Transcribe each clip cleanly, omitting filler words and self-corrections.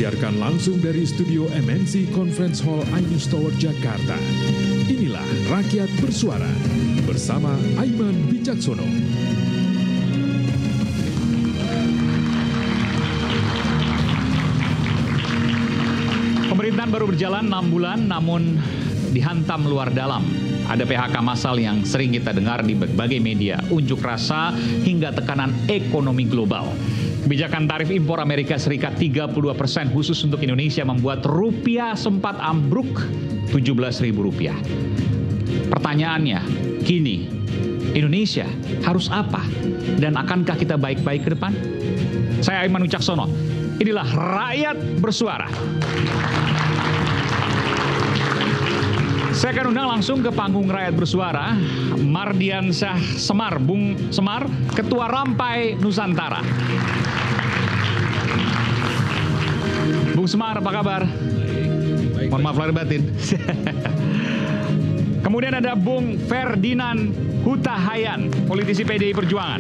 Disiarkan langsung dari studio MNC Conference Hall Ainus Tower Jakarta. Inilah Rakyat Bersuara bersama Aiman Wicaksono. Pemerintahan baru berjalan 6 bulan namun dihantam luar dalam. Ada PHK massal yang sering kita dengar di berbagai media, unjuk rasa hingga tekanan ekonomi global. Kebijakan tarif impor Amerika Serikat 32% khusus untuk Indonesia membuat rupiah sempat ambruk Rp17.000. Pertanyaannya, kini Indonesia harus apa? Dan akankah kita baik-baik ke depan? Saya Aiman Wicaksono. Inilah Rakyat Bersuara. Saya akan undang langsung ke panggung Rakyat Bersuara Mardiansyah Semar, Bung Semar, Ketua Rampai Nusantara. Bung Semar, apa kabar? Baik. Mohon maaf lahir batin. Kemudian ada Bung Ferdinand Hutahayan, politisi PDI Perjuangan.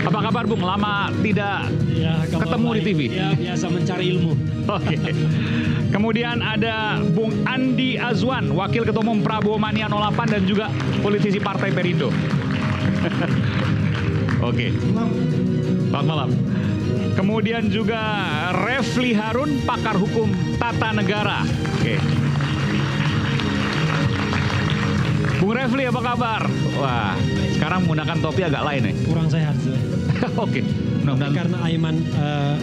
Apa kabar Bung? Lama tidak ketemu di TV. Ya, biasa mencari ilmu. Oke. Kemudian ada Bung Andi Azwan, Wakil Ketua Umum Prabowo Mania 08 dan juga politisi Partai Perindo. Oke. Selamat malam. Kemudian juga Refli Harun, pakar hukum tata negara. Oke. Bung Refli, apa kabar? Wah, sekarang menggunakan topi agak lain nih. Kurang sehat. Oke. Karena Aiman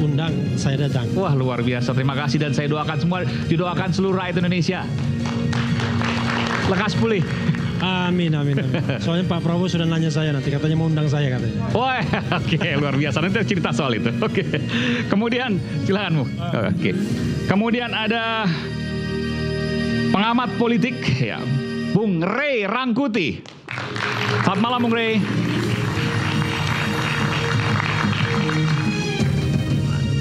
undang, saya datang. Wah, luar biasa. Terima kasih dan saya doakan semua, didoakan seluruh rakyat Indonesia lekas pulih. Amin, amin, amin. Soalnya Pak Prabowo sudah nanya saya nanti, katanya mau undang saya katanya. Wah, oke, luar biasa. Nanti cerita soal itu. Oke. Kemudian, silakan Bu. Oke. Kemudian ada pengamat politik, ya, Bung Ray Rangkuti. Selamat malam, Bung Ray.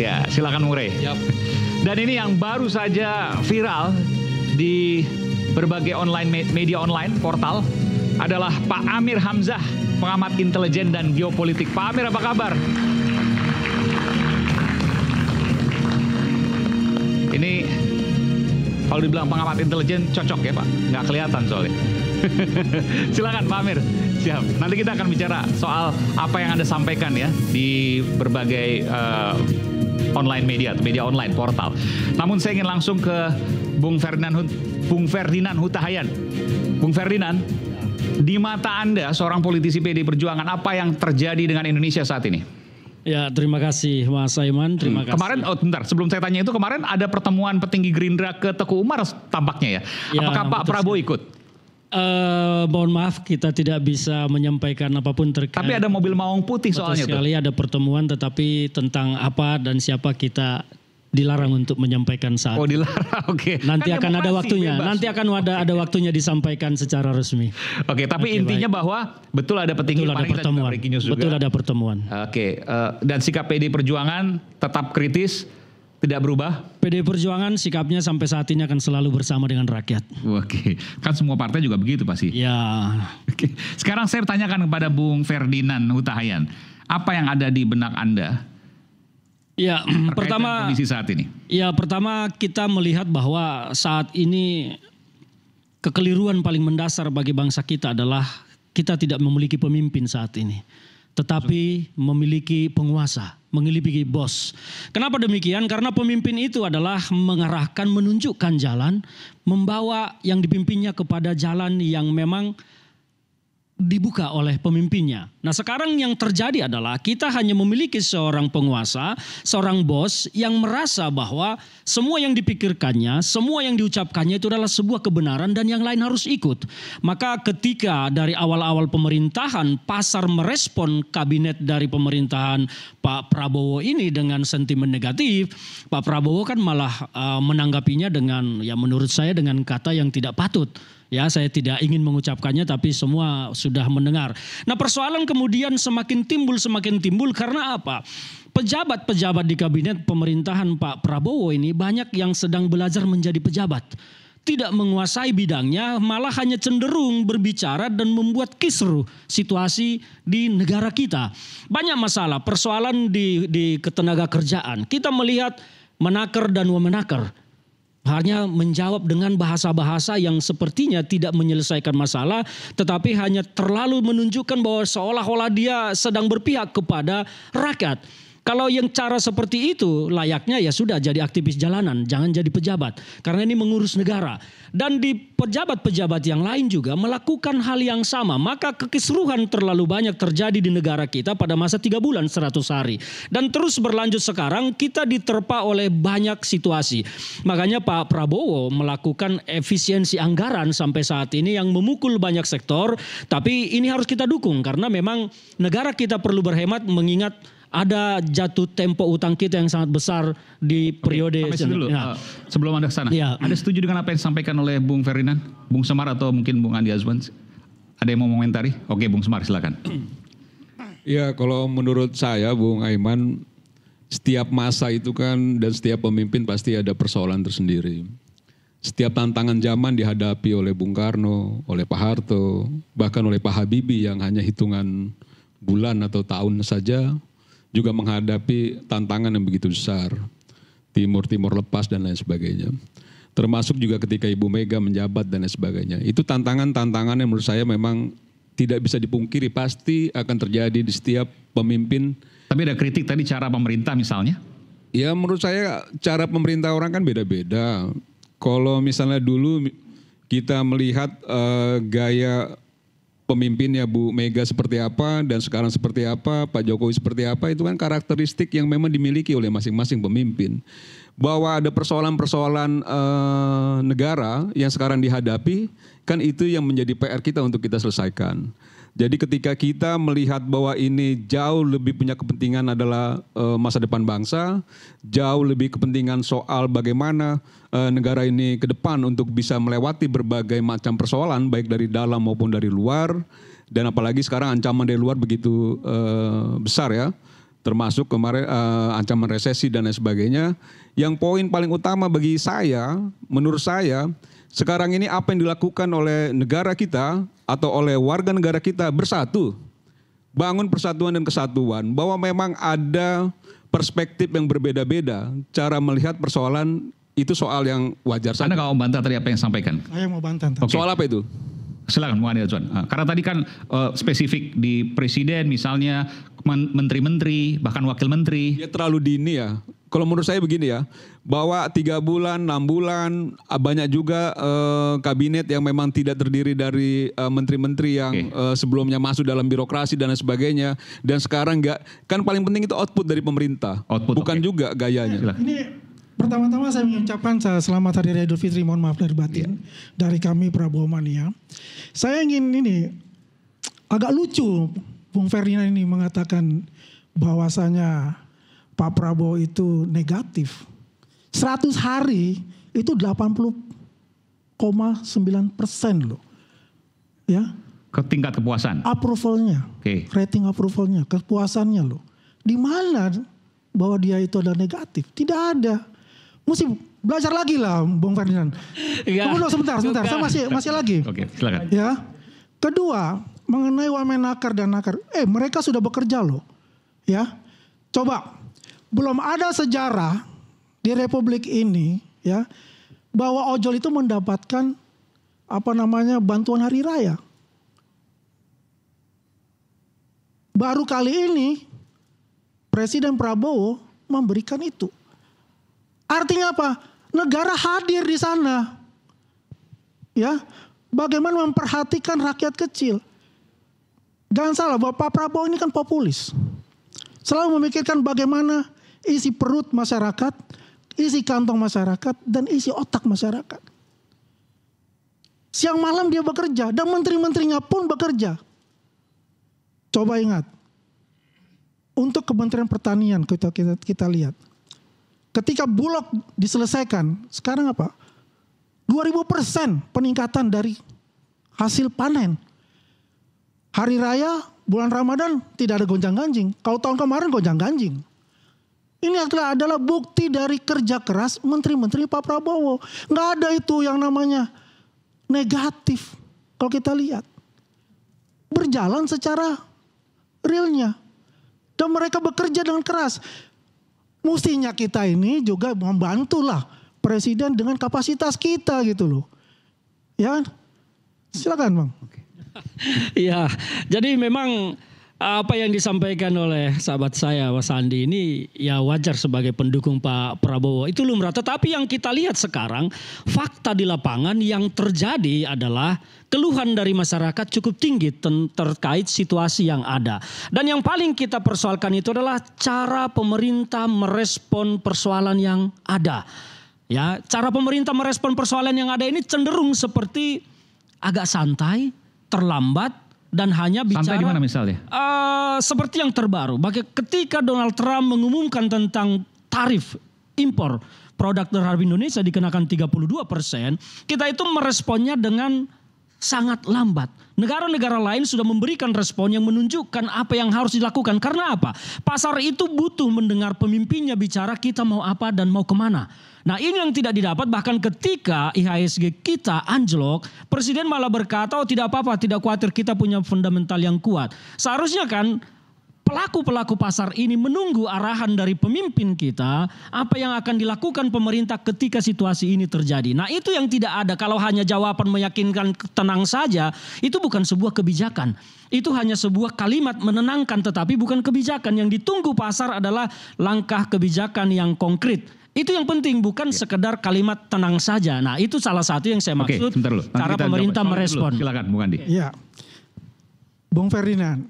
Ya, silakan Bung Ray. Yep. Dan ini yang baru saja viral di berbagai media online, portal, adalah Pak Amir Hamzah, pengamat intelijen dan geopolitik. Pak Amir, apa kabar? Ini kalau dibilang pengamat intelijen cocok ya Pak? Nggak kelihatan soalnya. Silakan Pak Amir. Siap. Nanti kita akan bicara soal apa yang Anda sampaikan ya di berbagai online media online, portal. Namun saya ingin langsung ke Bung Ferdinand Hutahayan. Bung Ferdinand, di mata Anda seorang politisi PDI Perjuangan, apa yang terjadi dengan Indonesia saat ini? Ya, terima kasih Mas Aiman, terima kasih. Kemarin, bentar, sebelum saya tanya itu, kemarin ada pertemuan petinggi Gerindra ke Teguh Umar tampaknya ya. Apakah Pak Prabowo ikut? Mohon maaf, kita tidak bisa menyampaikan apapun terkait. Tapi ada mobil Maung Putih soalnya tuh. Sekali ada pertemuan, tetapi tentang apa dan siapa kita dilarang untuk menyampaikan saat. Oh, dilarang, oke. Nanti kan akan ada waktunya. Bebas. Nanti akan ada waktunya disampaikan secara resmi. Oke, tapi intinya baik. Bahwa betul ada petinggi, betul ada pertemuan. Betul ada pertemuan. Oke, dan sikap PDI Perjuangan tetap kritis, tidak berubah. PDI Perjuangan sikapnya sampai saat ini akan selalu bersama dengan rakyat. Oke, kan semua partai juga begitu pasti. Ya. Oke. Sekarang saya bertanyakan kepada Bung Ferdinand Hutahayan, apa yang ada di benak Anda? Ya, pertama kondisi saat ini. Ya, pertama kita melihat bahwa saat ini kekeliruan paling mendasar bagi bangsa kita adalah kita tidak memiliki pemimpin saat ini, tetapi memiliki penguasa, memiliki bos. Kenapa demikian? Karena pemimpin itu adalah mengarahkan, menunjukkan jalan, membawa yang dipimpinnya kepada jalan yang memang dibuka oleh pemimpinnya. Nah, sekarang yang terjadi adalah kita hanya memiliki seorang penguasa, seorang bos yang merasa bahwa semua yang dipikirkannya, semua yang diucapkannya itu adalah sebuah kebenaran dan yang lain harus ikut. Maka ketika dari awal-awal pemerintahan pasar merespon kabinet dari pemerintahan Pak Prabowo ini dengan sentimen negatif, Pak Prabowo kan malah menanggapinya dengan, ya menurut saya dengan kata yang tidak patut. Ya, saya tidak ingin mengucapkannya tapi semua sudah mendengar. Nah, persoalan kemudian semakin timbul karena apa? Pejabat-pejabat di kabinet pemerintahan Pak Prabowo ini banyak yang sedang belajar menjadi pejabat. tidak menguasai bidangnya, malah hanya cenderung berbicara dan membuat kisruh situasi di negara kita. Banyak masalah, persoalan di ketenaga kerjaan. Kita melihat menaker dan wamenaker hanya menjawab dengan bahasa-bahasa yang sepertinya tidak menyelesaikan masalah, tetapi hanya terlalu menunjukkan bahwa seolah-olah dia sedang berpihak kepada rakyat. Kalau yang cara seperti itu layaknya ya sudah jadi aktivis jalanan, jangan jadi pejabat. Karena ini mengurus negara. Dan di pejabat-pejabat yang lain juga melakukan hal yang sama. Maka kekisruhan terlalu banyak terjadi di negara kita pada masa 3 bulan 100 hari. Dan terus berlanjut sekarang kita diterpa oleh banyak situasi. Makanya Pak Prabowo melakukan efisiensi anggaran sampai saat ini yang memukul banyak sektor. Tapi ini harus kita dukung karena memang negara kita perlu berhemat mengingat ada jatuh tempo utang kita yang sangat besar di periode. Dulu, sebelum Anda ke sana, Anda setuju dengan apa yang disampaikan oleh Bung Ferdinand, Bung Semar atau mungkin Bung Andi Azwan? Ada yang mau komentari? Oke, Bung Semar silakan. Ya, kalau menurut saya Bung Aiman, setiap masa itu kan dan setiap pemimpin pasti ada persoalan tersendiri. Setiap tantangan zaman dihadapi oleh Bung Karno, oleh Pak Harto, bahkan oleh Pak Habibie yang hanya hitungan bulan atau tahun saja juga menghadapi tantangan yang begitu besar. Timur lepas dan lain sebagainya. Termasuk juga ketika Ibu Mega menjabat dan lain sebagainya. Itu tantangan-tantangan yang menurut saya memang tidak bisa dipungkiri, pasti akan terjadi di setiap pemimpin. Tapi ada kritik tadi cara pemerintah misalnya? Ya menurut saya cara pemerintah orang kan beda-beda. Kalau misalnya dulu kita melihat gaya pemimpinnya Bu Mega seperti apa dan sekarang seperti apa, Pak Jokowi seperti apa, itu kan karakteristik yang memang dimiliki oleh masing-masing pemimpin. Bahwa ada persoalan-persoalan negara yang sekarang dihadapi, kan itu yang menjadi PR kita untuk kita selesaikan. Jadi ketika kita melihat bahwa ini jauh lebih punya kepentingan adalah masa depan bangsa, jauh lebih kepentingan soal bagaimana negara ini ke depan untuk bisa melewati berbagai macam persoalan baik dari dalam maupun dari luar, dan apalagi sekarang ancaman dari luar begitu besar ya, termasuk kemarin ancaman resesi dan lain sebagainya. Yang poin paling utama bagi saya, menurut saya, sekarang ini apa yang dilakukan oleh negara kita atau oleh warga negara kita bersatu, bangun persatuan dan kesatuan, bahwa memang ada perspektif yang berbeda-beda, cara melihat persoalan itu soal yang wajar saja. Anda nggak mau bantah tadi apa yang sampaikan? Saya mau bantah. Okay. Soal apa itu? Silakan Bung Andi Azwan. Karena tadi kan spesifik di presiden misalnya, menteri-menteri, bahkan wakil menteri. Ya terlalu dini ya. Kalau menurut saya begini ya, bahwa 3 bulan, 6 bulan, banyak juga kabinet yang memang tidak terdiri dari menteri-menteri yang sebelumnya masuk dalam birokrasi dan lain sebagainya. Dan sekarang enggak, kan paling penting itu output dari pemerintah, bukan juga gayanya. Ini pertama-tama saya mengucapkan selamat Hari Raya Idul Fitri, mohon maaf lahir batin dari kami Prabowo Mania. Saya ingin ini, agak lucu Bung Ferdinand ini mengatakan bahwasanya Pak Prabowo itu negatif. 100 hari itu 80,9% loh. Ya. Ke tingkat kepuasan. Approvalnya. Rating approvalnya, kepuasannya loh. Di mana bahwa dia itu adalah negatif? Tidak ada. Mesti belajar lagi lah Bung Ferdinand. Tunggu sebentar. Saya masih lagi. Oke, silakan. Ya. Kedua, mengenai wamenaker dan nakar. Mereka sudah bekerja loh. Ya. Coba. Belum ada sejarah di Republik ini ya bahwa ojol itu mendapatkan bantuan hari raya. Baru kali ini Presiden Prabowo memberikan itu. Artinya apa? Negara hadir di sana. Ya, bagaimana memperhatikan rakyat kecil. Jangan salah bahwa Pak Prabowo ini kan populis. Selalu memikirkan bagaimana isi perut masyarakat, isi kantong masyarakat, dan isi otak masyarakat. Siang malam dia bekerja, dan menteri-menterinya pun bekerja. Coba ingat, untuk Kementerian Pertanian kita lihat. Ketika Bulog diselesaikan, sekarang apa? 2000% peningkatan dari hasil panen. Hari Raya, bulan Ramadan tidak ada gonjang-ganjing. Kalau tahun kemarin gonjang-ganjing. Ini adalah bukti dari kerja keras menteri-menteri Pak Prabowo. Nggak ada itu yang namanya negatif kalau kita lihat. Berjalan secara realnya. Dan mereka bekerja dengan keras. Mestinya kita ini juga membantulah presiden dengan kapasitas kita gitu loh. Ya, silakan Bang. Ya, jadi memang apa yang disampaikan oleh sahabat saya Mas Andi ini ya wajar sebagai pendukung Pak Prabowo. Itu lumrah. Tetapi yang kita lihat sekarang fakta di lapangan yang terjadi adalah keluhan dari masyarakat cukup tinggi terkait situasi yang ada. Dan yang paling kita persoalkan itu adalah cara pemerintah merespon persoalan yang ada. Ya, cara pemerintah merespon persoalan yang ada ini cenderung seperti agak santai, terlambat, dan hanya bicara. Santai di mana misalnya? Seperti yang terbaru. Ketika Donald Trump mengumumkan tentang tarif impor produk terhadap Indonesia dikenakan 32%, kita itu meresponnya dengan sangat lambat. Negara-negara lain sudah memberikan respon yang menunjukkan apa yang harus dilakukan. Karena apa? Pasar itu butuh mendengar pemimpinnya bicara kita mau apa dan mau kemana. Nah ini yang tidak didapat, bahkan ketika IHSG kita anjlok, Presiden malah berkata, oh tidak apa-apa, tidak khawatir, kita punya fundamental yang kuat. Seharusnya kan pelaku-pelaku pasar ini menunggu arahan dari pemimpin kita, apa yang akan dilakukan pemerintah ketika situasi ini terjadi. Nah itu yang tidak ada, kalau hanya jawaban meyakinkan tenang saja, itu bukan sebuah kebijakan. Itu hanya sebuah kalimat menenangkan tetapi bukan kebijakan. Yang ditunggu pasar adalah langkah kebijakan yang konkret. Itu yang penting, bukan sekedar kalimat tenang saja. Nah itu salah satu yang saya maksud. Sebentar dulu. Cara pemerintah merespon. Silakan Bung Andi. Iya. Bung Ferdinand,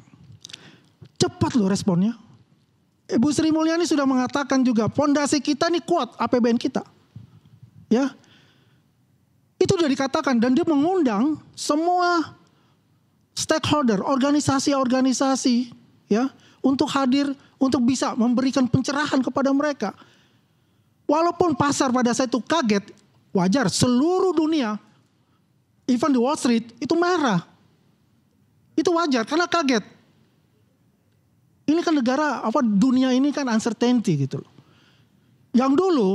cepat loh responnya. Ibu Sri Mulyani sudah mengatakan juga fondasi kita nih kuat, APBN kita. Ya. Itu sudah dikatakan dan dia mengundang semua stakeholder, organisasi-organisasi ya untuk hadir, untuk bisa memberikan pencerahan kepada mereka. Walaupun pasar pada saat itu kaget, wajar, seluruh dunia, even di Wall Street itu merah. Itu wajar karena kaget. Ini kan negara dunia ini kan uncertainty gitu loh. Yang dulu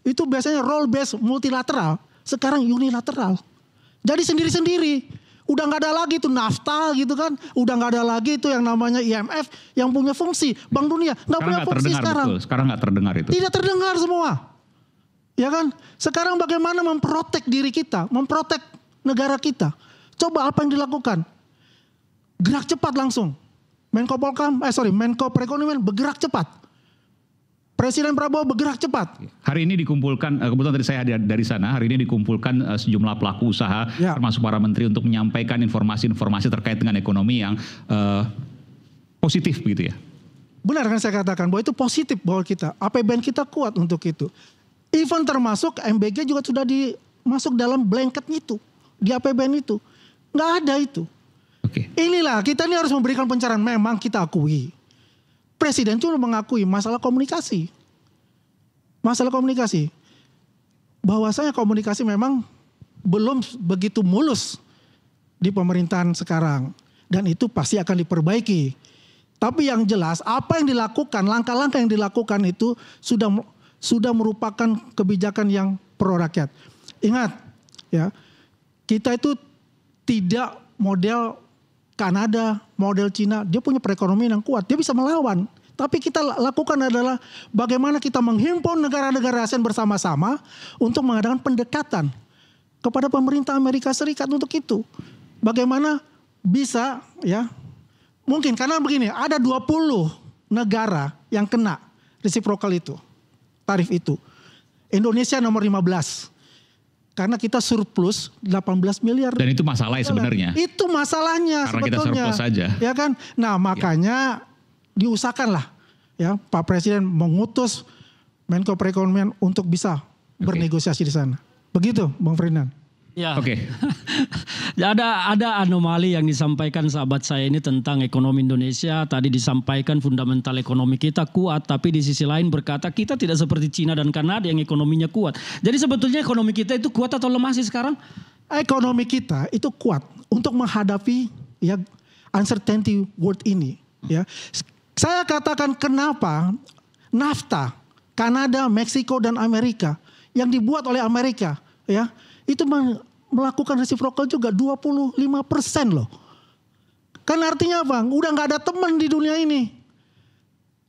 itu biasanya role based multilateral, sekarang unilateral. Jadi sendiri-sendiri. Udah nggak ada lagi tuh NAFTA gitu kan, udah nggak ada lagi itu yang namanya IMF yang punya fungsi. Bank Dunia nggak punya fungsi sekarang. Betul. Sekarang nggak terdengar itu. Tidak terdengar semua, ya kan? Sekarang bagaimana memprotek diri kita, memprotek negara kita? Coba apa yang dilakukan? Gerak cepat langsung. Menko Perekonomian bergerak cepat. Presiden Prabowo bergerak cepat. Hari ini dikumpulkan, kebetulan tadi saya hadir dari sana, hari ini dikumpulkan sejumlah pelaku usaha, termasuk para menteri untuk menyampaikan informasi-informasi terkait dengan ekonomi yang positif begitu ya. Benar kan saya katakan bahwa itu positif bahwa kita, APBN kita kuat untuk itu. Even termasuk MBG juga sudah masuk dalam blanket itu, di APBN itu. Nggak ada itu. Oke. Inilah, kita ini harus memberikan pencerahan, memang kita akui. Presiden cuma mengakui masalah komunikasi. Masalah komunikasi. Bahwasanya komunikasi memang belum begitu mulus di pemerintahan sekarang. Dan itu pasti akan diperbaiki. Tapi yang jelas apa yang dilakukan, langkah-langkah yang dilakukan itu sudah merupakan kebijakan yang pro rakyat. Ingat ya, kita itu tidak model Kanada, model Cina, dia punya perekonomian yang kuat, dia bisa melawan. Tapi kita lakukan adalah bagaimana kita menghimpun negara-negara ASEAN bersama-sama untuk mengadakan pendekatan kepada pemerintah Amerika Serikat untuk itu. Bagaimana bisa ya, mungkin karena begini, ada 20 negara yang kena reciprocal itu, tarif itu. Indonesia nomor 15. Karena kita surplus 18 miliar. Dan itu masalah sebenarnya. Itu masalahnya karena sebetulnya. Kita surplus saja. Ya kan? Nah makanya diusahakanlah ya Pak Presiden mengutus Menko Perekonomian untuk bisa bernegosiasi di sana. Begitu Bang Ferdinand. Ya. Oke. Ada anomali yang disampaikan sahabat saya ini tentang ekonomi Indonesia. Tadi disampaikan fundamental ekonomi kita kuat, tapi di sisi lain berkata kita tidak seperti Cina dan Kanada yang ekonominya kuat. Jadi sebetulnya ekonomi kita itu kuat atau lemah sih sekarang? Ekonomi kita itu kuat untuk menghadapi ya uncertainty world ini. Ya, saya katakan kenapa NAFTA Kanada, Meksiko dan Amerika yang dibuat oleh Amerika, ya, itu melakukan reciprocal juga 25% loh. Kan artinya apa? Udah nggak ada teman di dunia ini.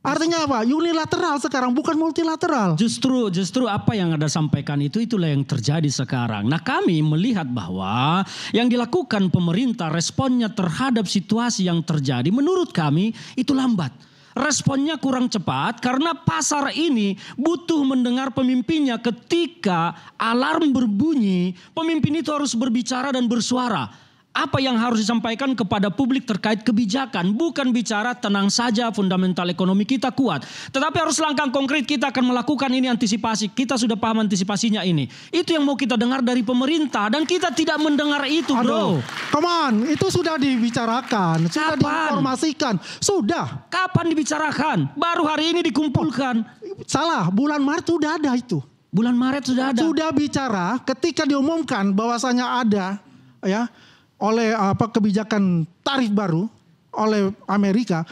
Artinya apa? Unilateral sekarang, bukan multilateral. Justru apa yang Anda sampaikan itulah yang terjadi sekarang. Nah, kami melihat bahwa yang dilakukan pemerintah responnya terhadap situasi yang terjadi menurut kami itu lambat. Responnya kurang cepat karena pasar ini butuh mendengar pemimpinnya. Ketika alarm berbunyi, pemimpin itu harus berbicara dan bersuara. Apa yang harus disampaikan kepada publik terkait kebijakan. Bukan bicara tenang saja fundamental ekonomi kita kuat. Tetapi harus langkah konkret kita akan melakukan ini antisipasi. Kita sudah paham antisipasinya ini. Itu yang mau kita dengar dari pemerintah. Dan kita tidak mendengar itu bro. Come on, itu sudah dibicarakan. Sudah diinformasikan. Sudah. Kapan dibicarakan? Baru hari ini dikumpulkan. Salah, bulan Maret sudah ada itu. Bulan Maret sudah ada. Sudah bicara ketika diumumkan bahwasanya ada ya oleh kebijakan tarif baru oleh Amerika,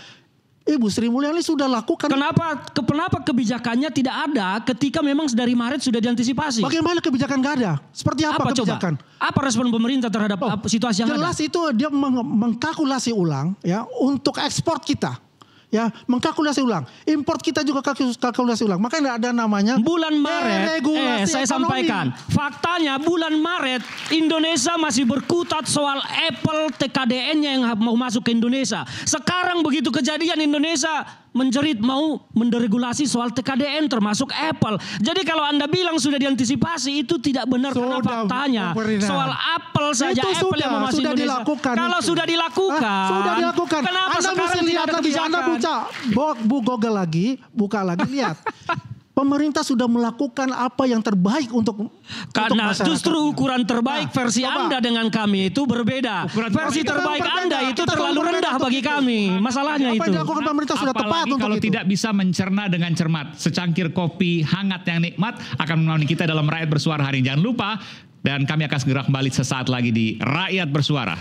Ibu Sri Mulyani sudah lakukan. Kenapa kebijakannya tidak ada ketika memang dari Maret sudah diantisipasi? Bagaimana kebijakan nggak ada? Seperti apa kebijakan? Coba? Apa respon pemerintah terhadap situasi yang jelas ada? Itu dia mengkalkulasi ulang ya untuk ekspor kita. Ya, mengkalkulasi ulang. Import kita juga kalkulasi ulang. Makanya ada namanya bulan Maret. Saya sampaikan. Faktanya bulan Maret Indonesia masih berkutat soal Apple TKDN-nya yang mau masuk ke Indonesia. Sekarang begitu kejadian Indonesia menjerit mau menderegulasi soal TKDN termasuk Apple. Jadi kalau Anda bilang sudah diantisipasi itu tidak benar karena faktanya. Soal Apple saja itu Apple yang mau masuk Indonesia. Kalau itu. Sudah dilakukan. Kenapa Anda sekarang tidak ada kebijakan? Anda Google lagi, buka lagi, lihat. Pemerintah sudah melakukan apa yang terbaik untuk karena justru ukuran terbaik versi Anda dengan kami itu berbeda. Versi terbaik Anda itu terlalu rendah bagi kami. Masalahnya itu. Apa yang dilakukan pemerintah sudah tepat untuk kalau itu. tidak bisa mencerna dengan cermat. Secangkir kopi hangat yang nikmat akan menemani kita dalam Rakyat Bersuara hari ini. Jangan lupa, dan kami akan segera kembali sesaat lagi di Rakyat Bersuara.